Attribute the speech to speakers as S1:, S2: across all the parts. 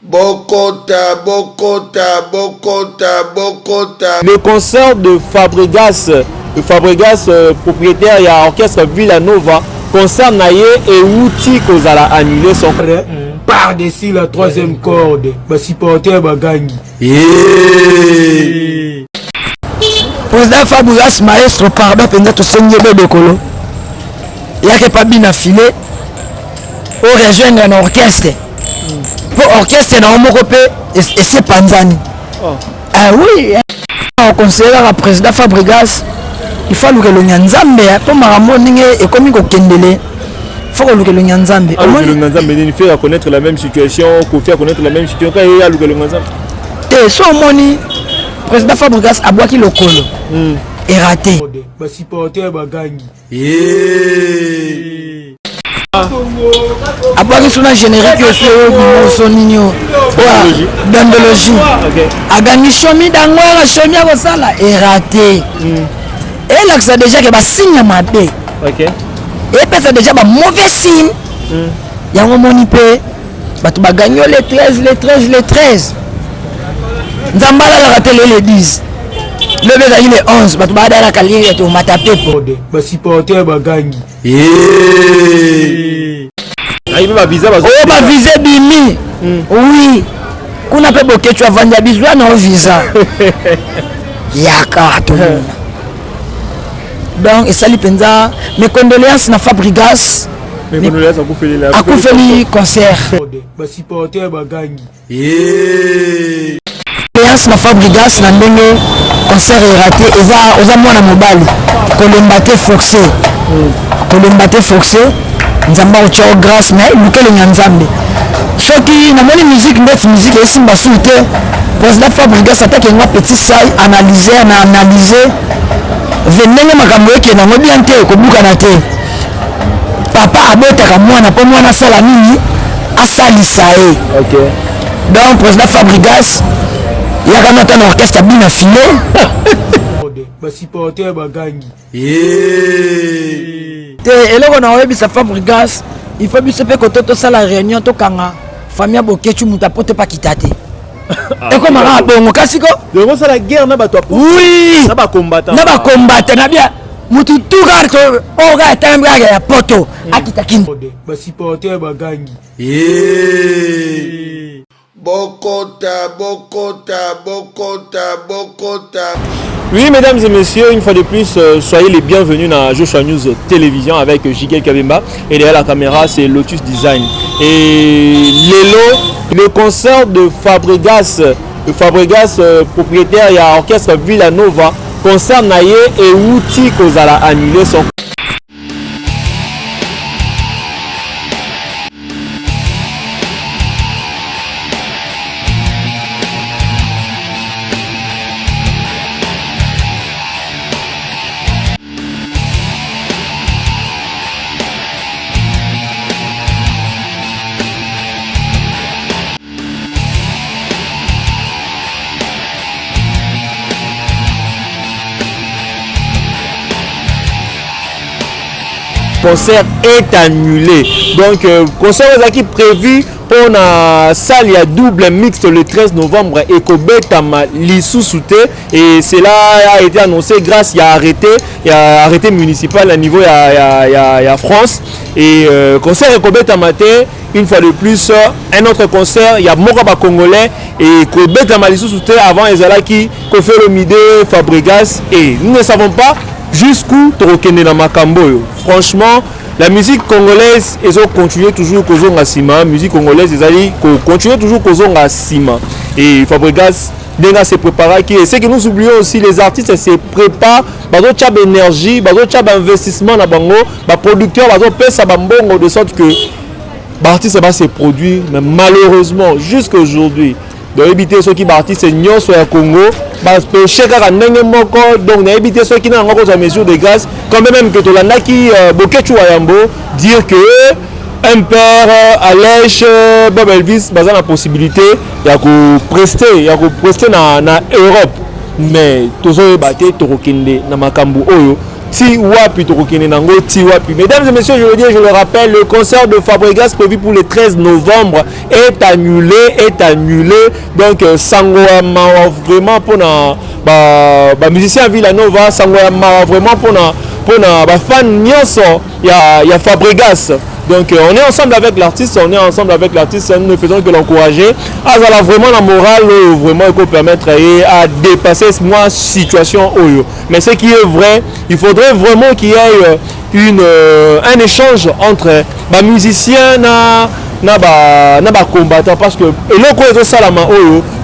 S1: Bokota, Bokota, Bokota, Bokota.
S2: Le concert de Fabregas, propriétaire et orchestre Villanova, concert naïe et outil qu'on a annulé son
S3: par-dessus la troisième corde, supporter Bagangi.
S4: Président Fabregas, maestro, pardon, peut-être soigner de colo. Il y a pas bien affilé pour rejoindre un orchestre. Pour orchestre, dans mon copé, et c'est Panzani. Ah oui, on conseille le président Fabregas. Il faut que le Nyanzambe, pour Maramoningue et comme il Kendele, il faut que le Nyanzambe.
S2: Le Nyanzambe, il fait connaître la même situation, qu'on fait connaître la même situation, quand il y a le Nyanzambe.
S4: Et son moni, président Fabregas a boité le colo. Et raté.
S3: Supporter Bagangi.
S4: A boité sur la générique, il fait son nino. D'andologie. A gagné Chomi d'Angola, Chomi à Rosala. Et raté. Et là, ça déjà que signe à ma bé.
S2: Ok.
S4: Et puis ça déjà un mauvais signe. Il y a un moment où tu vas gagner les 13. Nzambala la raté les 10. Le bébé a eu les 11. Tu vas aller à la calière et tu vas taper pour.
S3: Supporter Bagangi.
S2: Il va viser.
S4: Oh, va viser Bimi. Oui. Qu'on a pas bloqué, tu vas vendre des bisous, non, visa. Yaka, tout le monde. Donc, et ça, mes condoléances à Fabregas.
S2: Mes condoléances à
S4: Koufeli concert.
S3: Supporter Bagangi.
S4: Condoléances à Fabregas, na ndenge concert est raté. Eza mwana mobali. Kolembate forcé. Nzamba ocho grâce, mais luke le Nyanzambe. Ce qui, na moni musique, musique, et si mbassou te, président Fabregas attaque un petit saille, analyser. Venenge makambo eke na ngobi ante kobuka na te papa abotaka mwana po mwana sala nini asalisa ye. Donc président Fabregas yaka nata na orchestre bien affilé
S3: supporter Bagangi.
S4: Te eloko na oyebisa Fabregas il faut biso pe koto to sala réunion to kanga famille bokechu muta pote pa kitate. Et comment on a bon kasiko?
S2: De quoi ça la guerre n'a pas toi?
S4: Oui.
S2: N'a pas combattant.
S4: N'a bien. Mutu tout garde on ga tamba ya poto akita kin.
S3: Supporter Bagangi.
S1: Bokota, Bokota, Bokota, Bokota.
S2: Oui, mesdames et messieurs, une fois de plus, soyez les bienvenus dans Joshua News Télévision avec Jigel Kabemba. Et derrière la caméra, c'est Lotus Design. Et le concert de Fabregas, propriétaire et orchestre Villanova, concert naïe et outil qu'on a annulé son. Concert est annulé. Donc, concert est prévu pour la salle, il y a double mixte le 13 novembre et Kobetama Lissousouté. Et cela a été annoncé grâce à arrêté municipal à niveau à France. Et concert Kobetama, une fois de plus, un autre concert, il y a Moraba Congolais et Kobetama Lissousouté avant Ezalaki, Kofelomide, Fabregas. Et nous ne savons pas jusqu'où Torokende na Makambo. Franchement, la musique congolaise, ils ont continué toujours causant à Sima. Musique congolaise, ils ont continué toujours causant à Sima. Et Fabregas, déjà se prépare. Et c'est que nous oublions aussi, les artistes se préparent. Ils ont énergie, ils ont investissement dans bango. Les producteurs, ils ont payé ça de sorte que l'artiste va se produire. Mais malheureusement, jusqu'à aujourd'hui, donc éviter ceux qui bâtissent Nyon sur le Congo, parce que chaque donc éviter ceux qui n'ont pas de mesure de grâce, quand même que tu l'as qui Bokechu Ayambo dire que un père allège Bob Elvis a la possibilité de prester dans l'Europe, mais tous les bâtés Torokende na Makambu Oyo ti wapi tokokene nango ti wapi. Mesdames et messieurs, je le dis, je le rappelle, le concert de Fabregas prévu pour le 13 novembre est annulé. Donc Sangoama vraiment pour na musicien Villanova, Sangoama vraiment pour na fan nyonso ya Fabregas. Donc on est ensemble avec l'artiste, nous ne faisons que l'encourager. Alors vraiment la morale, vraiment il peut permettre à dépasser cette situation. Mais ce qui est vrai, il faudrait vraiment qu'il y ait un échange entre les musiciens na combattant, parce que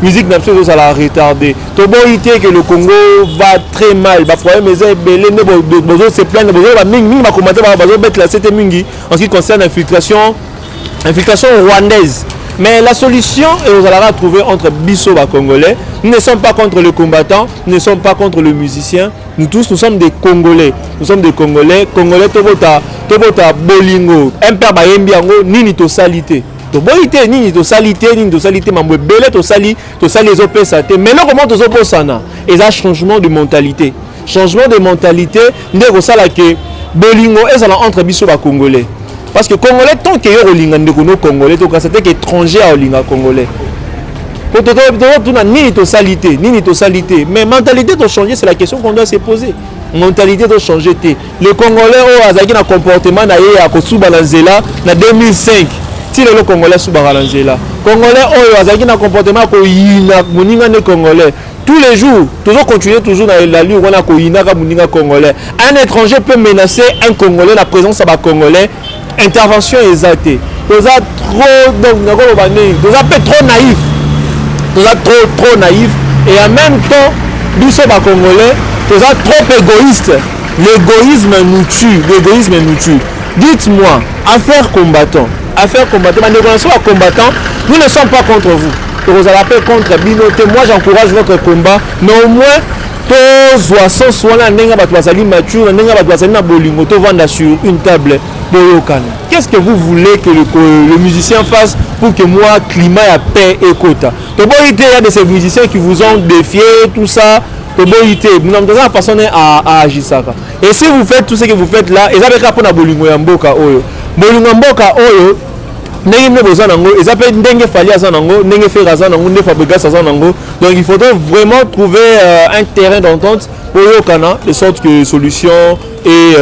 S2: musique n'a pas à la retarder. Toboité que le Congo va très mal, problème se plaindre, en ce qui concerne l'infiltration rwandaise. Mais la solution, et vous allez la trouver entre Bisso et Congolais. Nous ne sommes pas contre le combattant, nous ne sommes pas contre le musicien. Nous tous, nous sommes des Congolais. Nous sommes des Congolais. Congolais, Tobota Bolingo. Imper Bayembi Ango, Nini to salité. Toboité, Nini to salité, Mamwe Belé to sali les opésaté. Mais là, comment to opposana? Et ça, changement de mentalité. Changement de mentalité, nous avons que Bolingo et ça entre Bisso et Congolais. Parce que Congolais, tant qu'il y a un Congolais, c'est étranger à Olinga Congolais. Ni to salité. Mais mentalité doit changer, c'est la question qu'on doit se poser. Mentalité doit changer. Le Congolais a un comportement en 2005. Si le Congolais sous Baranzela. Congolais a un comportement Congolais. Tous les jours, toujours continuer toujours dans la lutte, on a Congolais. Un étranger peut menacer un Congolais, la présence de Congolais. Intervention exaltée. Vous êtes trop naïf. Vous êtes trop naïf. Et en même temps, nous sommes Congolais. Vous êtes trop égoïste. L'égoïsme nous tue. Dites-moi, affaire combattant. Nous ne sommes pas contre vous. Vous allez appeler contre Binoté. Moi, j'encourage votre combat. Mais au moins, sur une table. Qu'est-ce que vous voulez que le musicien fasse pour que moi, climat et paix et quota? Il y a de ces musiciens qui vous ont défié, tout ça. Nous avons besoin de façon à agir ça. Et si vous faites tout ce que vous faites là, et ça va pour Bolingo Yamboka Oyo. Donc il faudrait vraiment trouver un terrain d'entente pour Yokana, de sorte que solution et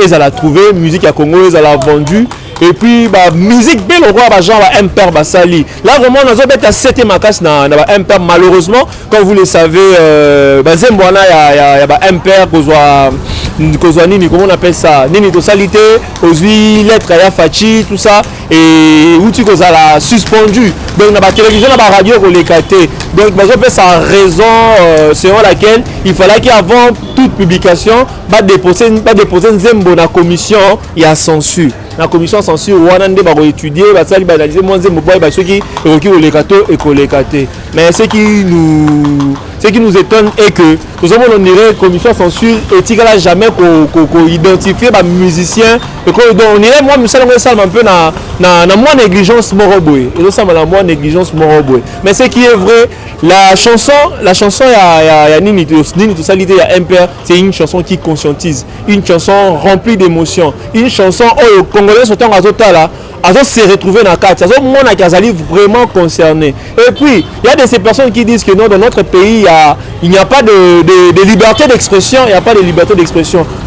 S2: ils allaient trouver musique à Congo, ils allaient vendu. Et puis musique belle au roi genre Imper Basali. Là vraiment on a besoin de 7e makas na Imper, malheureusement comme vous le savez Zembwana ya Imper Kozwani, comment on appelle ça, Nini to salité, Ozui lettre ya Fachi, tout ça, et outil que ça l'a suspendu. Donc dans la télévision, dans la radio, on l'a capté. Donc je pense sa raison selon laquelle il fallait qu'avant toute publication, déposer Zembo dans la commission, il y a censure. La commission censure, on a étudié, ça va analyser moins Zembo, ceux qui ont mais ce qui nous étonne est que nous avons une commission censure éthique là jamais qu'on identifie les musiciens et on irait moi un peu na moins négligence moroboué et nous sommes la moins négligence moroboué. Mais ce qui est vrai, la chanson il y a Nini to salité, il y a Imper, c'est une chanson qui conscientise, une chanson remplie d'émotions, une chanson où Congolais sont en là à se retrouver dans la carte, à vraiment concerné. Et puis, il y a de ces personnes qui disent que non, dans notre pays, il n'y a pas de liberté d'expression,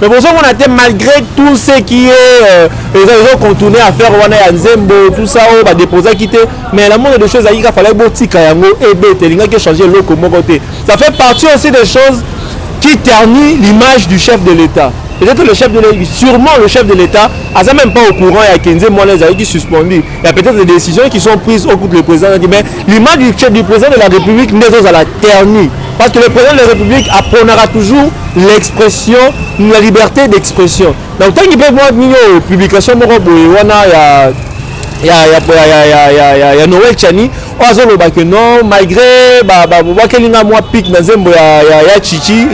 S2: Mais pour ça, on a été malgré tout ce qui est, ils ont continué à faire Nzembo, tout ça, on va déposer, quitter. Mais la moindre des choses, il fallait changer le côté. Ça fait partie aussi des choses qui ternissent l'image du chef de l'État. Peut-être sûrement le chef de l'État n'est même pas au courant, il y a 15 mois qui suspendu. Il y a peut-être des décisions qui sont prises au cours du président. Mais l'image du président de la République n'est pas à la ternie. Parce que le président de la République apprendra toujours l'expression, la liberté d'expression. Donc tant qu'il peut voir une publication, il y a Noël Chani, non, malgré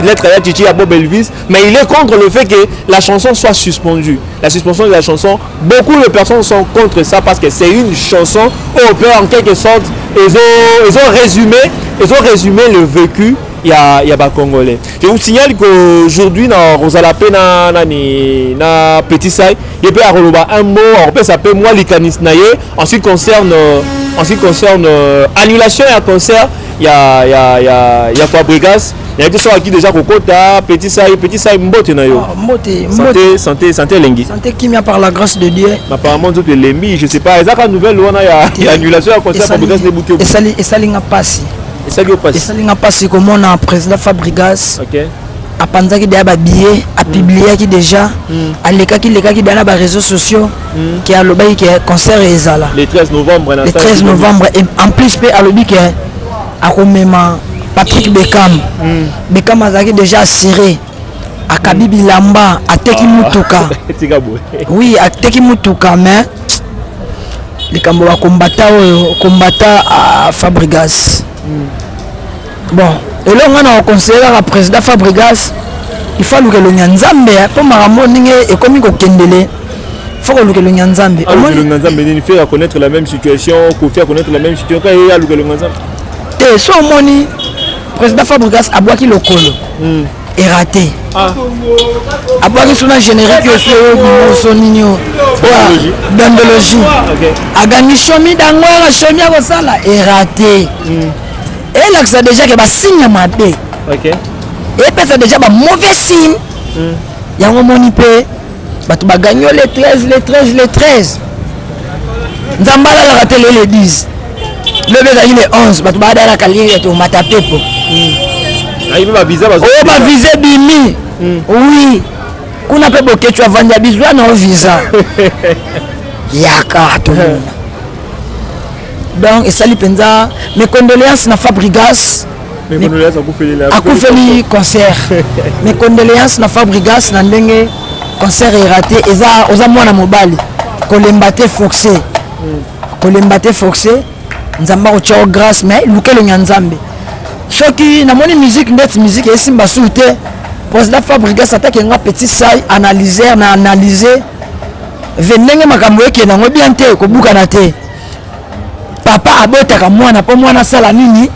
S2: lettre à Chichi à Bob Elvis, mais il est contre le fait que la chanson soit suspendue. La suspension de la chanson, beaucoup de personnes sont contre ça parce que c'est une chanson où on peut en quelque sorte, ils ont résumé le vécu il y a ba Congolais. Je vous signale qu'aujourd'hui na Rosala pe na Petit Sai, il peut avoir un mot, on peut s'appeler moi likanis naye. En ce qui concerne annulation et concert, il y a Fabregas. Il y a des gens qui déjà Kokota, Petit Sai mbote na yo. Santé lengi.
S4: Santé qui vient par la grâce de Dieu.
S2: Apparemment tout lembi, je sais pas, ezaka nouvelle wana il y a annulation et concert Fabregas ne bouté.
S4: Et ça linga passe. Et ça linga passe comme on a président Fabregas. OK. A panzaki déjà ba billet, a publié qui déjà, a leka qui dans les réseaux sociaux qui a loba qui concert ezala.
S2: Le 13 novembre
S4: le 13 novembre et en plus pe a lobi qui a commémoré Patrick Beckham. Beckham a déjà assuré à Kabibi Lamba à Teki Mutuka. Oui, à Teki Mutuka mais les Kambola combattants à Fabregas. Bon, et là on a conseillé à président Fabregas, il faut que le Nyanzambe pour Maramoninge et comme il Kendele. Il faut que le Nyanzambe.
S2: Le Nyanzambe il fait connaître la même situation, pour faire connaître la même situation quand il y a le Nyanzambe.
S4: Et so moni président Fabregas a boaki le colo. Et raté. A boaki son générique sur Nino. Dandologie. A gagné chomi d'angola, chomi à Rosala et raté. Et là ça déjà que va signe mabe.
S2: OK.
S4: Et puis ça déjà un mauvais signe. Il y a un moni pe tu vas gagner les 13. Nzambala la raté le 10. Le bébé il est 11, tu vas dans la calière tu mata pepo.
S2: Il va viser
S4: va viser bimi. Oui. Kuna pe boke tu avanda bizwa na visa. Yaka to. Donc et sali penza mes condoléances na Fabregas.
S2: Mes condoléances
S4: à Koufeli concert. Mes condoléances na Fabregas na ndenge concert est raté eza oza mwana mobali. Kolembate forcé. Kolembate forcé. Nzamba ko tchao grâce mais lukelo nyanzambe. Soki na moni musique net musique et simba soute. Président Fabregas attaque nga Petit Sai analyser na analyser. Venenge makambo yake na bien te ko buka na te. Papa abotaka mwana po mwana sala nini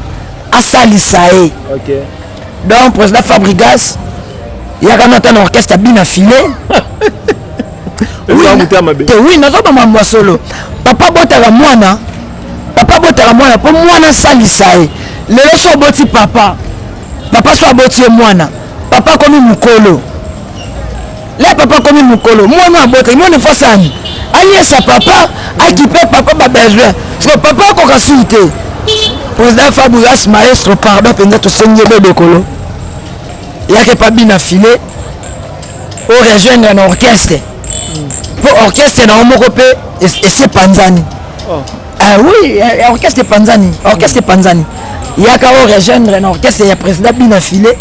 S4: asalisa e.
S2: OK.
S4: Donc président Fabregas yaka na tan orchestre bien filé. Oui, nazo ba mambo solo. Papa botaka mwana po mwana salisa e. Lelo so boti papa so boti mwana. Papa komi mukolo. Le papa komi mukolo. Mwana abota mwana fasani. Aniesa papa équipé papa ba besoin. Parce que papa ko kasuite. Président Fabregas maestro pardon pendant to sengebe bekolo. Yake pa bina filé. O rejoindre na orchestre. Pour orchestre na omoko pe et c'est Panzani. Ah oui, orchestre de Panzani. Il y a qu'à rejoindre un orchestre, il y a président Binafilé.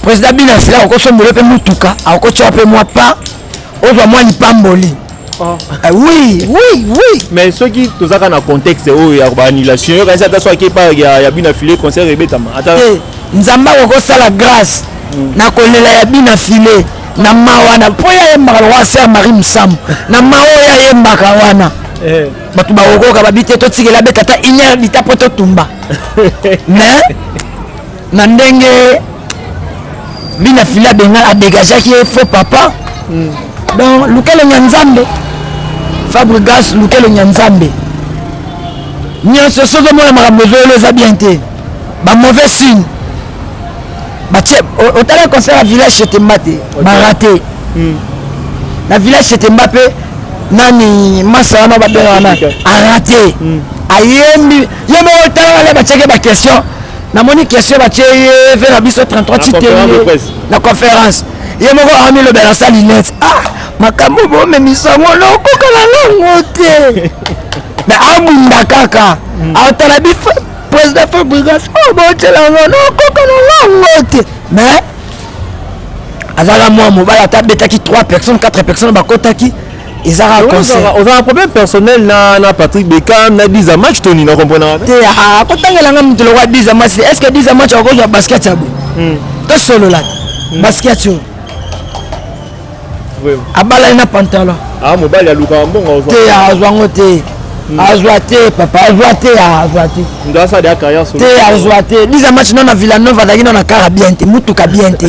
S4: Président Binafilé, on consomme le peu Mutuka, on consomme un peu moins pas, on doit moins l'ipamboli. Oui.
S2: Mais ceux qui sont dans le contexte, il y a une annulation, il y a Binafilé, concert et bétama.
S4: Nzamba, on consomme la grâce, na kolela ya Binafilé, na mawana, pour y aller à faire Marie Msam, na maoya yembaka wana. Batu ba okoka babite to tikela betata inya bita poto tumba. Mais na ndenge bina fila benga a dégager qui faux papa. Donc lukelo nyanzambe Fabregas lukelo nyanzambe. Nyonso sozo mona makambo zolo za bien te. Ba mauvais signe. Ba au tala concert à village chez Tembate, ba raté. Na village chez Tembate nani masa wana badela wana a raté. Ayembi yemo otala la ba checker ba question. Na moni question ba checker vers la biso 33 titre la conférence. Yemo ko ami le bela salinette. Ah makambo bo me misango loko kala longo te. Na abunda kaka. Otala bi président Fabregas oh bo tela loko kala longo te. Mais azala moi mobile ta betaki 3 personnes 4 personnes ba kotaki. Ils ont
S2: un problème personnel na Patrick Beckham na 10 match Tony na comprendre
S4: ah quand on a ngam le roi 10 match est-ce que 10 match on joue basket abo to solo là basket yo
S2: oui
S4: abala na pantalon
S2: ah mobile ya luka mbongo
S4: te azwango te Azoate, papa, azoate.
S2: On doit faire des carrières sur
S4: te azoate. Disa match non na Villanova dagi non na kara bien te, mutuka bien te.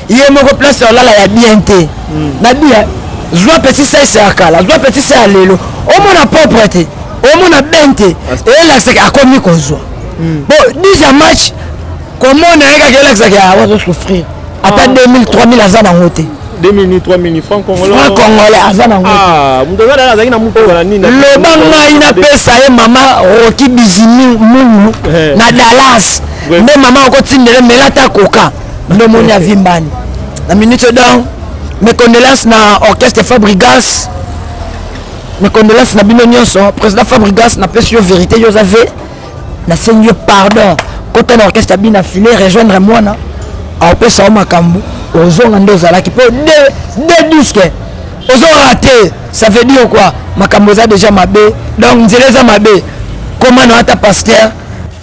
S4: Iye moko place là ya bien te. Na dia, joie petit c'est akala, joie petit c'est alelo. O mona propreté, o mona bente. Et là c'est akomi kozwa. Bon, disa match comment on a que là c'est à va souffrir. Après 2000, 3000 azana ngote.
S2: 2000, 3000 francs congolais.
S4: Francs congolais azana ngote.
S2: Ah, mundanga na zaki na muko na nini?
S4: Le banga ina pesa ye mama Roki Bizimi mungu na Dallas. Mais maman ko tindele melata koka. Ndo moni avimbani. Na minute donc mes condoléances na orchestre Fabrigas. Mes condoléances na bino nyonso président Fabrigas na pesi yo vérité yo zavé. Na seigneur pardon. Quand on orchestre bina filé rejoindre moi na. A pesa o makambu. Ozonga ndo zalaki po deux disques. Ozo raté, ça veut dire quoi? Makambo za déjà mabé. Donc nzeleza mabé. Comment na ata pasteur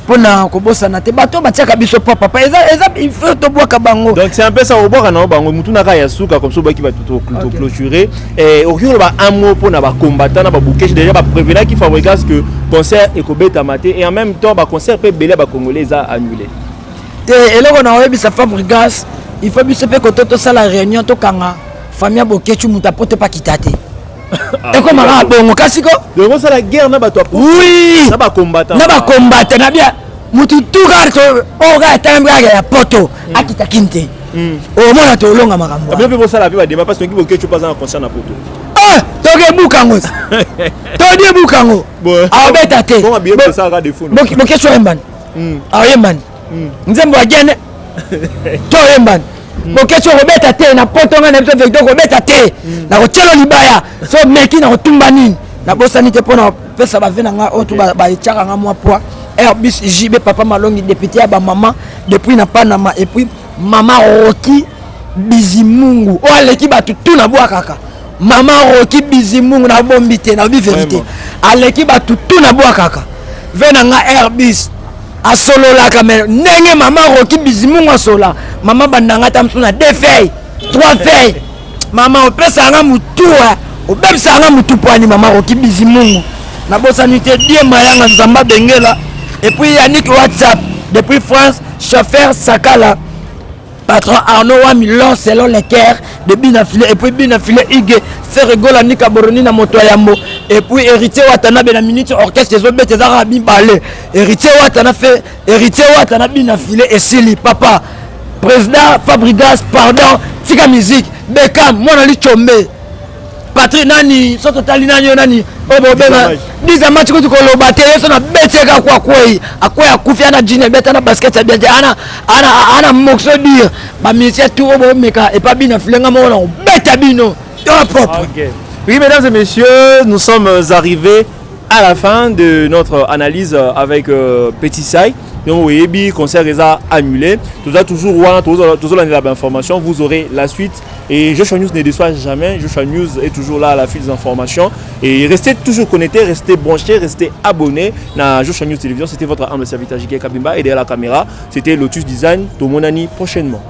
S4: pona kobosa na te bato batiaka biso papa eza il faut to boka bango.
S2: Donc c'est un peu ça au boka na bango mutu na ka yasuka comme ça baki ba tout clôturer et au kilo ba un mot pona ba combattant na ba bouquet déjà ba prévenir qui Fabrigas que concert ekobeta maté et en même temps ba concert pe belé ba congolais a annulé.
S4: Et là on a webi sa Fabrigas, il faut biso pe koto to sala réunion to kanga famille bokechu muta pote pa kitate. Et comme on bongo kasiko
S2: donc ça la guerre na ba toi
S4: oui
S2: na ba combattant
S4: na bien mutu tuka to oga tamba ya poto akita kinte o mona to longa makambo
S2: bien pe ça la ba débat parce que bokechu pas en concert na poto
S4: toke bukango to di bukango abeta te
S2: bon bien ça ga défaut
S4: bokechu emban ayemban nzembo agene to emban bokecho robeta te na poto nga na biso vecteur robeta te na kochelo libaya so meki na kotumba nini na bosani te pona pesa ba vena nga otu ba echaka nga mwa poa Airbus JB papa Malongi député ya ba maman depuis na Panama et puis maman Roki Bizimungu o aleki batu tu na bwa kaka maman Roki Bizimungu na bombi te na bi vérité aleki batu tu na bwa kaka vena nga Airbus asolo la caméra nenge maman Roki Bizimungu asola maman bandanga tamsuna 2 feuilles 3 feuilles maman opesa nga mutua obebisa nga mutu poani maman Roki Bizimungu na bosani te die mayanga nzamba bengela et puis Yannick WhatsApp depuis France chauffeur Sakala patron Arnaud Wamilon selon les cœurs de Binafile et puis Binafile Ige fait rigoler Nika Boroni na moto yambo et puis héritier Watanabe na minute orchestre zo bete za rabi balé héritier Watana fait héritier Watana Binafile et Sili papa président Fabrigas pardon tika musique Beckham mona li chombe Patrick nani soto tali nani nani obo bena diza match ko lo batte so na beteka kwa kwei akwya kufia na jine beta na basket ya bien ana mokso dire ba ministère tout obo meka et pas bina flenga mo na beta bino propre.
S2: Okay. Oui mesdames et messieurs, nous sommes arrivés à la fin de notre analyse avec Petit Sai. Donc oui, concert est annulé. Tout ça toujours l'information, vous aurez la suite. Et Joshua News ne déçoit jamais. Joshua News est toujours là à la file des informations. Et restez toujours connectés, restez branchés, restez abonnés à Joshua News Télévision. C'était votre humble serviteur J.K. Kabimba et derrière la caméra, c'était Lotus Design. Tomonani prochainement.